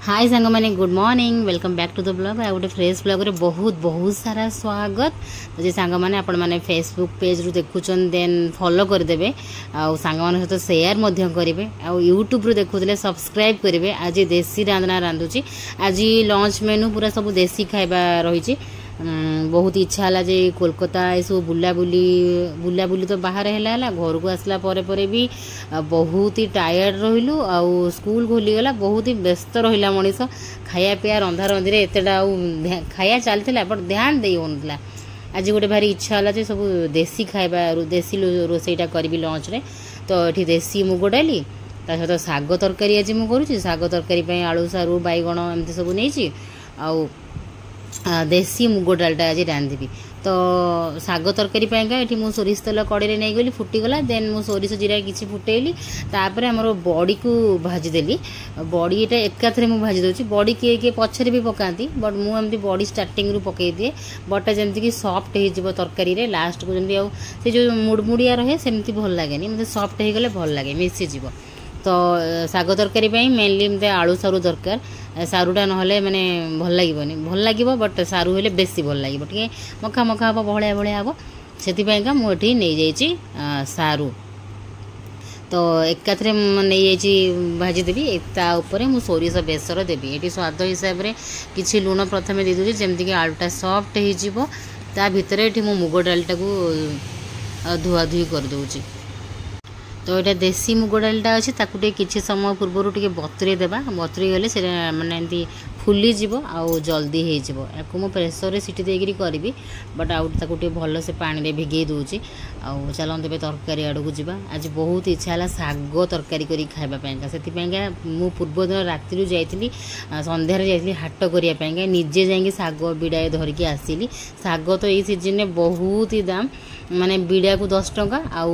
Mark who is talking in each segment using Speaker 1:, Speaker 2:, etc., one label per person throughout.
Speaker 1: हाय सांग मैंने good morning welcome back to the blog आ गोटे फ्रेश ब्लॉग रे बहुत बहुत सारा स्वागत। तो जे सांग मैंने आपण मैंने फेसबुक पेज रु देखुचन देन फॉलो करदेवे आउ सांग मान सहित शेयर मध्य करेंगे आउ यूट्यूब रु देखुले सब्सक्राइब करेंगे। आज देसी रांधना रांधुची आज लंच मेनू पूरा सब देसी खाइबा रही। बहुत इच्छा है जे कोलकाता ये सब बुलाबुली तो बाहर है घर को आसला परे भी बहुत ही टायर्ड रहिलु आउ स्कूल खोलीगला बहुत ही व्यस्त रहा मनीष खाया पिया रंधा रंधि एतटा खाया चलता बट ध्यान दे होना। आज गोटे भारी इच्छा है सब देसी खाइबा देसी रोसईटा करी लंच रे। तो ये देसी मुग डाली ता सहित साग तरकारी आज मुझे साग तरकारी आलू सारू बैगण एमती सब नहीं आउ देसी मुग डालटा आज रांधि। तो साग तरकारी ये मुझे सोरिष तेल कड़े नहीं गली फुटीगला देन मु सोरिष जीरा किसी फुटेली तापर आमर बड़ी को भाजीदेली बड़ी ये एकाथरे मुझे भाजी दूसरी बड़ी किए किए पछरे भी पकाती बट मुझे बड़ी स्टार्टिंग रू पकई दिए बटा जमीक सफ्ट हो तरकारी लास्ट को जमी से जो मुड़मुड़िया रहे सेमती भल लगे मतलब सफ्ट हो गले भल लगे मिसीज। तो साग तरकारी मेनली मत आलू सारू दरकार सारूटा ना मैंने भल लगे बट सारू हेले बेसी भल लगे टे मखा मखा हम बहलिया बहलिया हम से मुझे नहीं जा सारू। तो एकाथरे नहीं भाजीदेवी ताऊपर मु सोरिष बेसर देवी ये स्वाद हिसाब से किसी लुण प्रथम दे दूसरी जमीक आलूटा सफ्ट हो भितर ये मुग डालटा को धुआ धुई करदे। तो ये देसी मुग डालटा अच्छे किसी समय पूर्वर टे बतुरे देवा बतुरी गले से माने एमती फुलीज आउ जल्दी हो मु प्रेसर सीटी देकरी करी बट आउे भल से पानी भिगे दूची आउ चलते तेज तरकारी आड़ को जावा। आज बहुत इच्छा है साग तरकारी करी खाइबापा से मु पूर्व दिन राति जाइली संध्यार जाइली हाट करने निजे जाकि साग बिड़ाए धरिकी आसिली। साग तो ये सीजन में बहुत ही दाम माने बिड़ा को 10 टंका आउ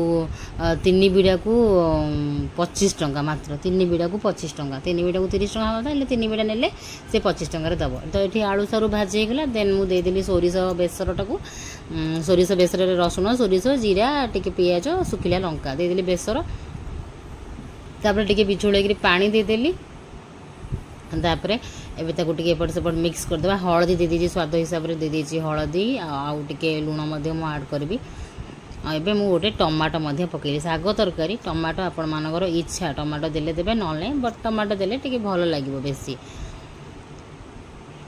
Speaker 1: 3 बिड़ा को 25 टंका मात्र 3 बिड़ा को 25 टंका 3 बिड़ा को 30 टंका होता है 3 बिड़ा नेले से 25 टंकार दब। तो ये आलू सारू भाजी होगा देन मुझे सोरिष बेसरटा को सोरिष बेसर रसुण सोरिष जीरा टिके पियाज सुखिला लंका देदेली बेसर तापर टिके बिछोड़ पानी देदेली तापर एबे ताको टिके एपट सेपट मिक्स करदेवा हलदी दे दीजिए स्वाद हिसाब से दे दीजिए हलदी आउ टिके लुण मध्य मु ऐड करबी। एबे मु गोटे टमाटो पकेली साग तरकारी टमाटो आपण मानकर इच्छा टमाटो देले देबे न नहीं बट टमाटो देले टिके भल लागिवो बेसी।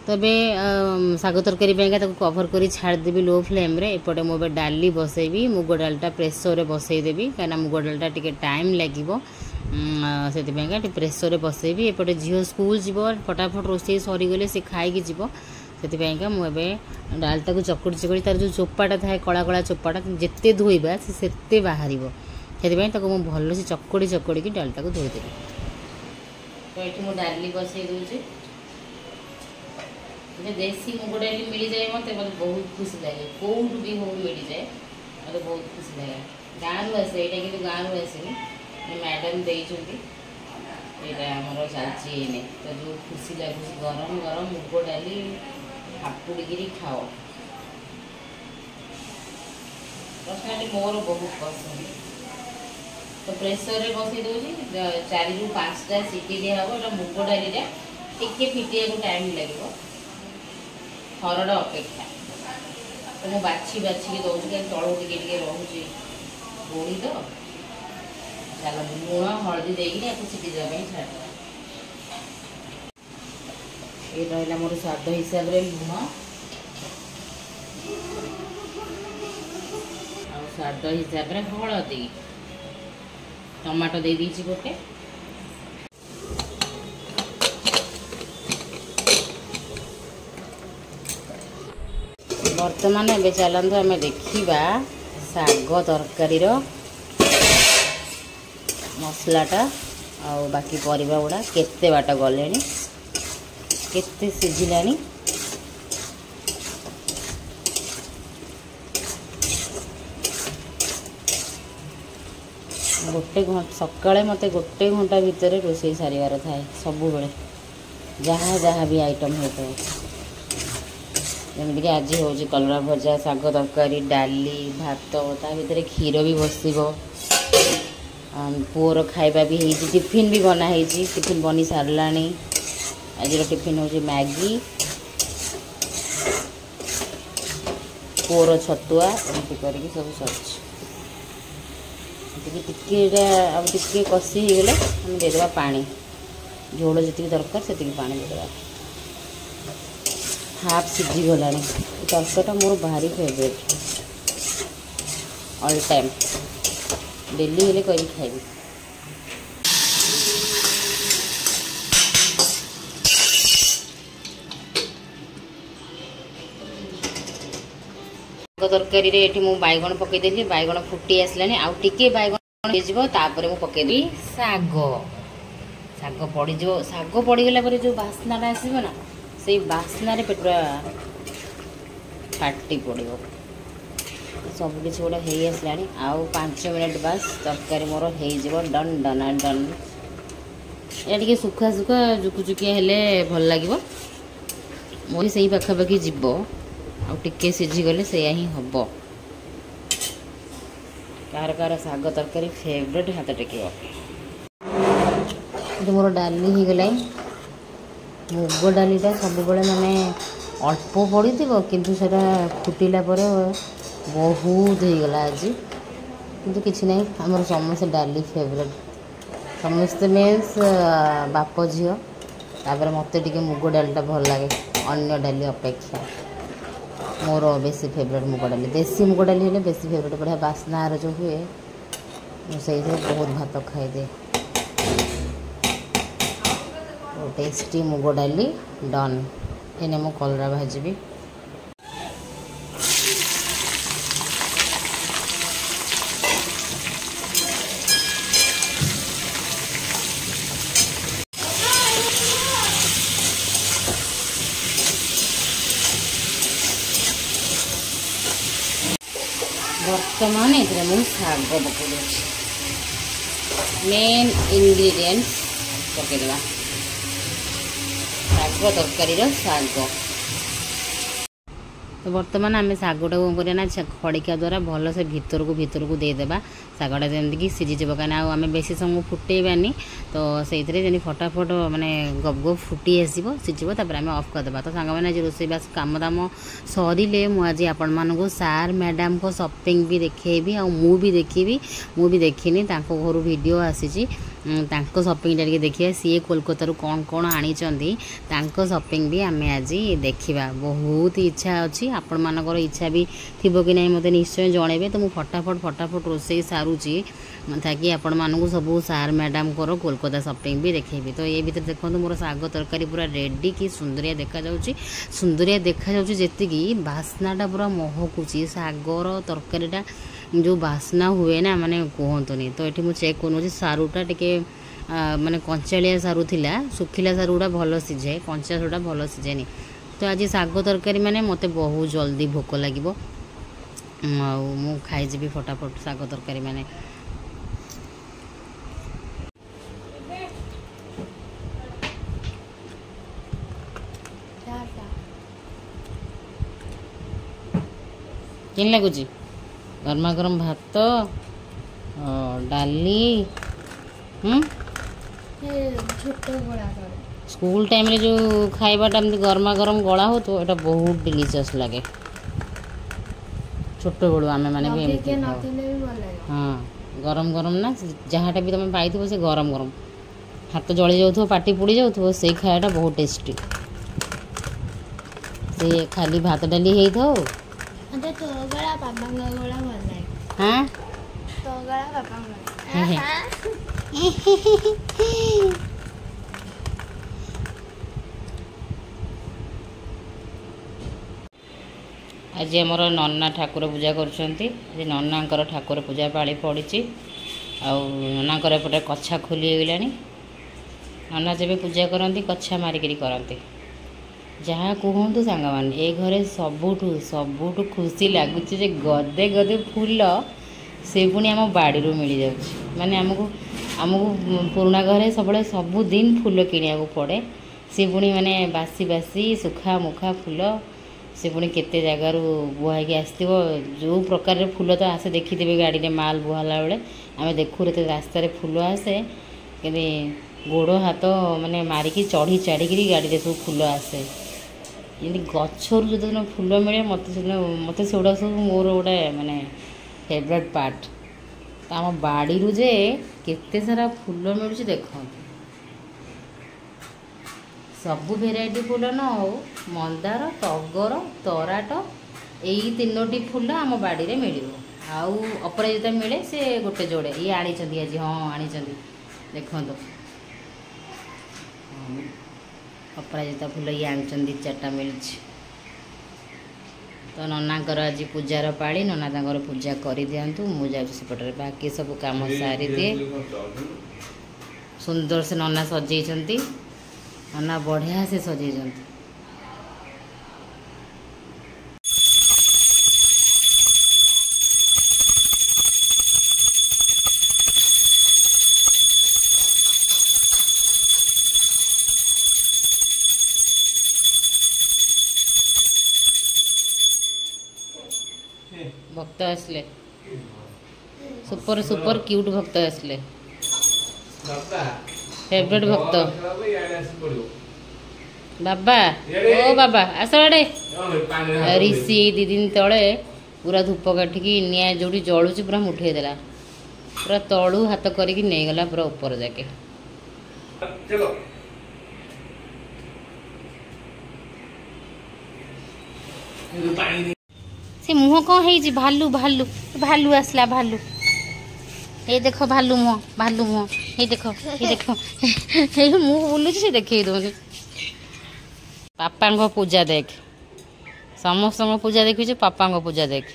Speaker 1: तबे साग तरकारी कभर कर छाड़देवी लो फ्लेम रे एपटे मुझे डाली बसैबी मुग डालटा प्रेसर रे बसईदेवी कहीं मुग डालटा टिके टाइम लगे से प्रेसर बसैबी एपटे झील स्कूल जीव फटाफट रोसे सरीगले से खाई जीव से मुझे डालटा को चकुड़ी चकुड़ी तार जो चोपाटा थाए कला कला चोपाटा जिते धोइबा से बाहर से भल से चकुड़ी चकुड़ी डालटा को धोईदेवी। तो ये मुझे डाली बसई दूसरी देसी मुग डाली मिल जाए मत बहुत खुशी लगे कौट भी हो मिल जाए मतलब बहुत खुशी लगे। गाँव आसे यहाँ कि गाँव आसनी मैडम देती आमर चलती तो जो खुशी लगुच गरम गरम मुग डाली हापुड़ी खाओ पर्सनाली मोर बहुत पसंद। तो प्रेसर बसई दूसरी 4 ରୁ 5टा सीटी दिहब मुग डाली टिके फिटिया को टाइम लगे हरड़ अपेक्षा। तो मुझे बाछी बाछिकी दौर कहीं तलू टे रोचे गोड़ी तो चल लुण हलदी देकी सीटी देवाई छाड़ ये रहा मोर स्वाद हिसाब से लुण आ स्वाद हिसाब से हलदी टमाटो दे दीची गोटे बर्तमान ए चलते आम देखा साग तरकारी मसलाटा आ बाकी परिबा गुड़ा केते बाट गले केते सिझिलानी गोटे सकाଳେ मत गोटे घंटा भितर रोषे सारिवार थाए सब जहाँ जहाँ भी आइटम होता है जमीक आज हूँ कलरा भजा साग तरकारी डाली भात ता भर क्षीर भी बस पुअर खाइबा भी टिफिन भी बनाई टिफिन बनी सारा आज टिफिन हूँ मैगी पुअर छतुआ एमती करके सब सर अब टिके कषि हो गले हम देदेबा पानी झोल जी दरकार से पानी देदेबा हाफ सीझी गला तरकारीटा मोर भारी फेवरेट ऑल टाइम डेली हेले कर खाइबी तरकारी रे एठी मु बैगण पकई देली बैगण फुटी आसलानी आउ टिके बैगण हो तापर मु पकईदी साग साग पड़ी जो साग पड़ी गला पर जो बास्नाटा आसीबो ना से बास्ना रे पेटरा फाटी पड़ो सब किसी गोटे हो आसलानी आउ 5 मिनट बस तरकारी मोर हो डन डन डन ये सुखा सुखा जुकुजुकिया हेले भल लगे मोर से पाखापाखि जीव आउ टिके सीझी गले से ही हम कार कार साग तरकारी फेवरेट हाथ टेक मोर डाली हो गला मुग डालीटा सब बड़े माने अल्प पड़ी किंतु सेटा फुटिला पर बहुत हो गला आज किंतु किसी ना आम समस्त डाली फेवरेट समस्ते मीन्स बाप झील तापर मत टे मुग डालीटा भल लगे अन्य डाली अपेक्षा मोर बेसी फेवरेट मुग डाली देसी मुग डाली हेले बेसी फेवरेट बढ़िया बास्ना जो हुए से बहुत भात खाईदे टेस्टी मुग डाली डन एने मु कलरा भाजबी बर्तमान ये मुझे शाग पकड़ मेन इंग्रेडिएंट्स पकईदेवा शाग तरकारी शाग तो बर्तमान आम शागटा कौन करना खड़िका द्वारा भल से भितर को देदेबा शागटा जमीक सीझीज कहीं आम बेसी समय फुटेबानी तो से फटाफट माने गप गप फुटी आसो सीझब तापर आम अफ करदे तो सांग मैंने आज रोसईबास काम दाम सरिले मुझे आपण मानक सार मैडम को शॉपिंग भी देखी आउ भी देखनी घर वीडियो आसी शॉपिंग टा देखिए सी कोलकाता कौन कौन आनी शॉपिंग भी आम आज देखा बहुत इच्छा अच्छी आपण मानकर इच्छा भी थी कि नहीं मत निश्चय जनइबे तो मुझे फटाफट रोसई सारूची ताकि आपण मानक सब सार मैडम को कोलकाता शॉपिंग भी देखेबी तो ये भीतर देखो मोर साग तरकारी पूरा रेडी कि सुंदरिया देखा जी बास्नाटा पूरा महकुची सागर तरकारीटा जो बास्ना हुए ना माने कहतुनी तो ये मुझे चेक कर सारूटा टे माने कंचालिया सारू थिला सुखिला सारू गुड़ा भल सीझे कंचा सारूटा भल सीझेनी तो आज साग तरकारी माने मते बहुत जल्दी भोक लगे मु खाईजी फटाफट साग तरकारी माने केन लगुच गरमा गरम भात डाली स्कूल टाइम रे जो खाइबाटा गरमा गरम गला हो तो ये बहुत डिलीशियस लगे छोट बड़ू आम मैंने हाँ गरम गरम ना जहाँटा भी तुम पाई से गरम गरम हाथ जली जाऊ पाटी पोड़ी जाऊ से खायाटा बहुत टेस्टी से खाली भात डाली है था हाँ आज आमर नन्ना ठाकुर पूजा कर नन्ना ठाकुर पूजा पाली पड़ी आना एपटे कछा खोली गला नन्ना जब पूजा करती कछा मारिकी करती जहाँ कहतु सांग मान ए घरे सबुठू खुशी लगुच गदे गदे फूल से पुणी आम बाड़ी मिल जाऊँ माने आमको पुराना घरे सब दिन फूल किणा पड़े सी पुणी माने बासी बासी सुखा मुखा फूल से पुणी केते जगार बुहाई आसो जो प्रकार फूल तो आसे देखी गाड़ी में माल बुहाला बेले आम देखू रास्तार फूल आसे कि गोड़ हाथ माने मारिकी चढ़ी चढ़ी गाड़ी सब फुल आसे जमी गचर जो दिन फुल मिले मत मत से सब मोर गोटे माने फेवरेट पार्ट आम बाड़ी जे केते सारा फुल मिलूँ देख सबू भेराइटी फुल न हो मंदार टगर तराट यही तीनोटी फुल आम बाड़ी में मिल आउ अपराजिता मिले से गोटे जोड़े ये आनी आज हाँ आनी देखो अपराजिता फुल ये आनी चार्टा मिल तो ननाकर आज पूजार पाड़ी नना तांकर पूजा कर दिंतु मुझे सेपटे बाकी सब काम सारी दिए सुंदर से नना सजेइछंती नना बढ़िया से सजेइछंती भक्त आसले सुपर सुपर क्यूट भक्त आसले फेवरेट भक्त बाबा ओ बाबा आस आड़े ऋषि 2 दिन तले पूरा धूप काटिकी निआ जो जलुची पूरा मुठे देला पूरा तलू हाथ करके नहीं गला पूरा ऊपर जाके से मुह कौन है भालू भालू भालू आसला भालू ये देख भालू मुह ये देख ये मुह बुलूँ से देखे दौनी पापा को पूजा देख समस्त पूजा देखी पापा को पूजा देख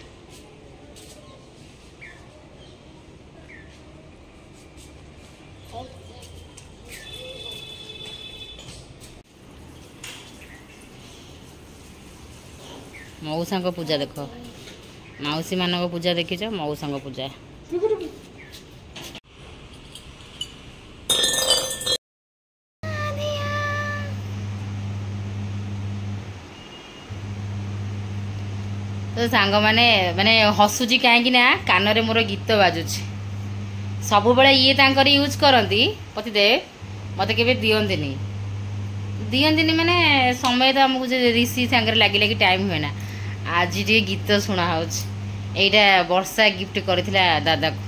Speaker 1: मौसा को पूजा देख मौसी मान पूजा देखीच मौसा पूजा तो सांग माने माने हसुची कहीं ना कान रे मोर गीत बाजुची सब बड़े ये तांकर यूज करती पतिदेव मत के दियंतिनी माने समय तो आमको ऋषि सांगे लगी लगी टाइम हुए ना आज टे गीत शुणा होटा वर्षा गिफ्ट करथिला दादा को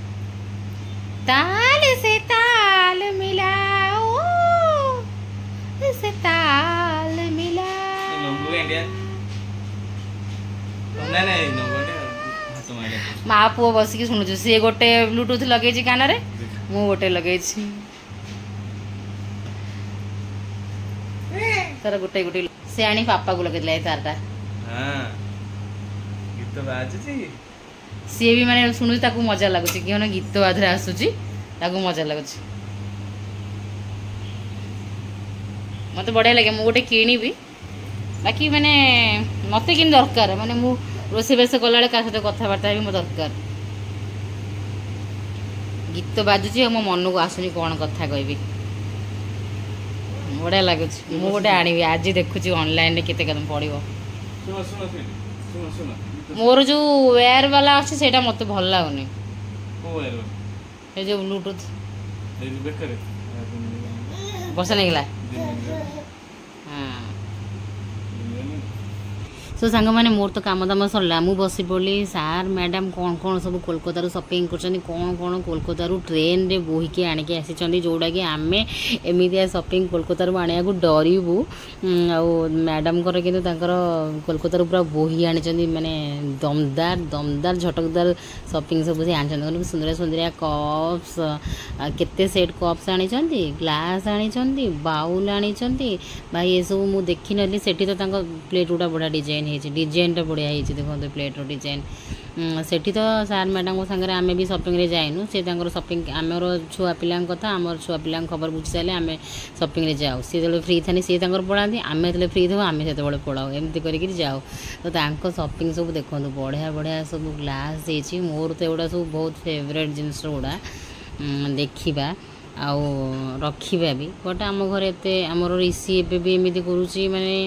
Speaker 1: ताल से ताल मिलाओ से ताल मिला माँ पुओ बसिकी शुणुचु सी गोटे ब्लूटूथ लगे कान रे मु गोटे लगे तार गोटे गोटे से आनी पापा को लगे तारटा सी भी माने शुणु ताकू मजा लगुच कि गीत आधे आसूची ताकू मजा लगुच मत बढ़िया लगे मु गोटे किणी बाकी माने मत कि दरकार माने मु रोसे बेस कला क्या सहित कथबार्ता भी मो दरकार गीत बाजुची मो मन को आसुनी कौन कथा कहबी बढ़िया लगुच मु गोटे आनी आज देखुची ऑनलाइन केते कदम पड़ो मोर जो वेयर वाला अच्छे सेटा मत भल लगुनि जो ब्लूटूथ बस नहीं गला सो सांग मैंने मोर तो काम दाम सरला मु बसी पड़ी सार मैडम कौन कौन सब कोलकाता शॉपिंग कर कौन कौन कोलकाता ट्रेन रे बोहिकी आणिकी आसी जोड़ा कि आम एमती शॉपिंग कोलकाता आने को डरबू मैडम कि कोलकाता पूरा बोही आनी माने दमदार दमदार झटकदार शॉपिंग सब से आनी सुंदर सुंदरिया कप्स केते सेट कप्स आनी ग्लास आनी बाउल आनी भाई ये सब मुझे देखी नी से प्लेट गुड़ा बढ़िया डिजाइन डिजाइनटा बढ़िया देखो प्लेट्र डिजाइन सेठी तो सार मैडम सागर आम भी शॉपिंग रे जाइनु से शॉपिंग आमर छुआ पिला कथा आम छुआ पिला खबर बुझी सारे आम शॉपिंग रे जाऊ सी जो फ्री था सी पढ़ाती आम जो फ्री थे आम से पढ़ाऊ एमती करके जाऊ तो शॉपिंग सब देखो बढ़िया बढ़िया सब ग्लास देती मोर तो एगुड़ा सब बहुत फेवरेट जिनस गुड़ा देखा आउ रखा भी बट आम घर एत आमर ऋषि एवं भी एमती करुच्ची माने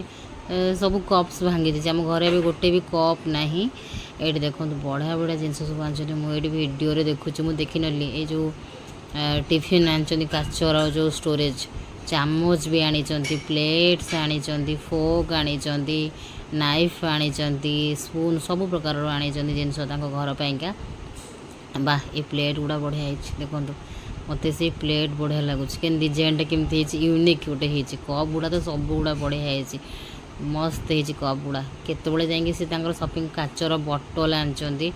Speaker 1: सब कप्स भांगी देती आम घर भी गोटे भी कप ना ये देखो बढ़िया बढ़िया जिन सब आनी मुझे भिडियो देखुची मुझे देखी नी ये जो टिफिन आनी काचर जो स्टोरेज चामच भी आनी प्लेट्स आनी फोक आनी नाइफ आनी स्पून सब प्रकार आनी जिनस घर पाइंका बा ये प्लेट गुड़ा बढ़िया देखो मत से प्लेट बढ़िया लगुच के डिजाइन केमती यूनिक गोटे कप गुड़ा तो सब गुड़ा बढ़िया मस्त है कप गुड़ा केतबले जाइए सी शॉपिंग काचर बॉटल आनी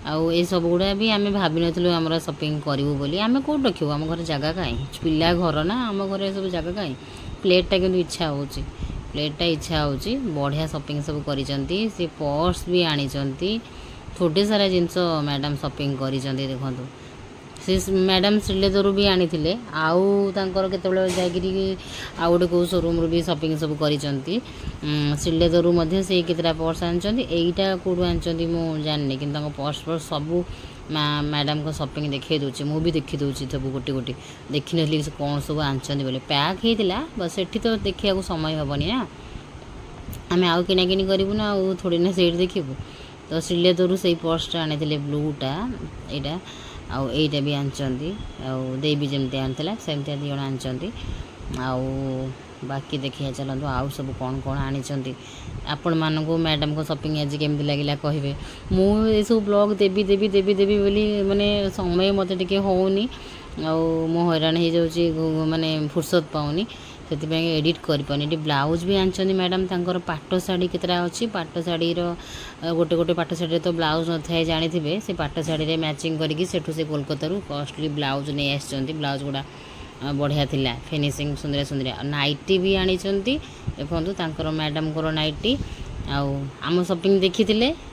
Speaker 1: आउ ये सब गुड़ा भी आम भाव नु आम शॉपिंग करूँ बोली आम कौट रखू आम घर जगह कहीं पिला घर ना आम घर सब जगह कहीं प्लेटा कि इच्छा हो प्लेटा इच्छा हो बढ़िया शॉपिंग सब करी पर्स भी आनी थोड़े सारा जिनस मैडम शॉपिंग करी देखो से मैडम श्रीलेदर भी आनी आउ केतबले जाकि आउ गोटे कौ शोरूम भी शॉपिंग सब करी श्रीलेदर से केतटा पर्स आईटा कौटू आनी मुझे जानी कि पर्स पर्स सब मैडम को शॉपिंग देखे दूसरी मुझे देखी दूसरी सब गोटे गोटे देखी नी कौन सब आनी बोले पैक होता बस से तो देखा समय हेनी ना आम आउ किना किनी करूँ ना थोड़ी ना से देखू तो श्रीलेदर से पर्सटा आनी ब्लूटा यहाँ आउ एटा भी आनी देवी जमती आनी सेमती दिज आनी आउ बाकी देखिए चलते आउ सब कौन कौन आनी आपण मानक मैडम को शॉपिंग आज केमती लगे कहे मुझे सब ब्लॉग देवी देवी देवी देवी बोली माने समय मत टे होनी मो हैरान हो जाऊँगी माने फुर्सत पाऊनी से एडिट कर ब्लाउज भी आनी मैडम तांकर पाट शाढ़ी केतटा अच्छी पाट शाढ़ी गोटे गोटे पाट शाढ़ी तो ब्लाउज न थाए जानी से पाट शाढ़ी मैचिंग करके से कोलकाता कॉस्टली ब्लाउज नहीं आसी ब्लाउज गुड़ा बढ़िया थिला फिनिशिंग सुंदर सुंदर नाइटी भी आनी देखो मैडम को नाइटी आउ आम शॉपिंग देखी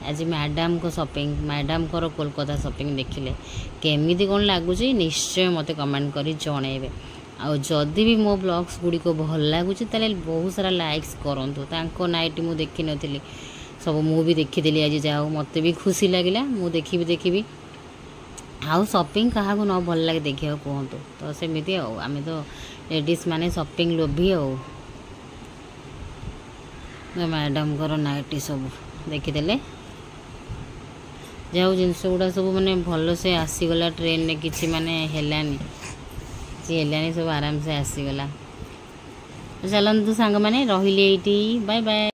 Speaker 1: आज मैडम को शॉपिंग मैडम को कोलकाता शॉपिंग देखिले केमिति कौन लगुच निश्चय मत कमेंट कर जणेबे आउ जदि भी मो ब्लॉग्स गुड़ी को भल लगुच बहुत सारा लाइक्स करूँ नाइट मुझे देखी नी सब मुझे देखी आज जाओ मत भी खुशी लगे मुझे देखी आउ शॉपिंग क्या न भल लगे देखा कहतु तो सेमती आम तो लेडीज माने शॉपिंग लोभी मैडम को नाइटी सब देखीदे जाऊ जिनस गुड़ा सब माने भल से आसीगला ट्रेन में किसी माने हेलानी सब आराम से आसीगला चलतु सांग मैंने रही बाय बाय।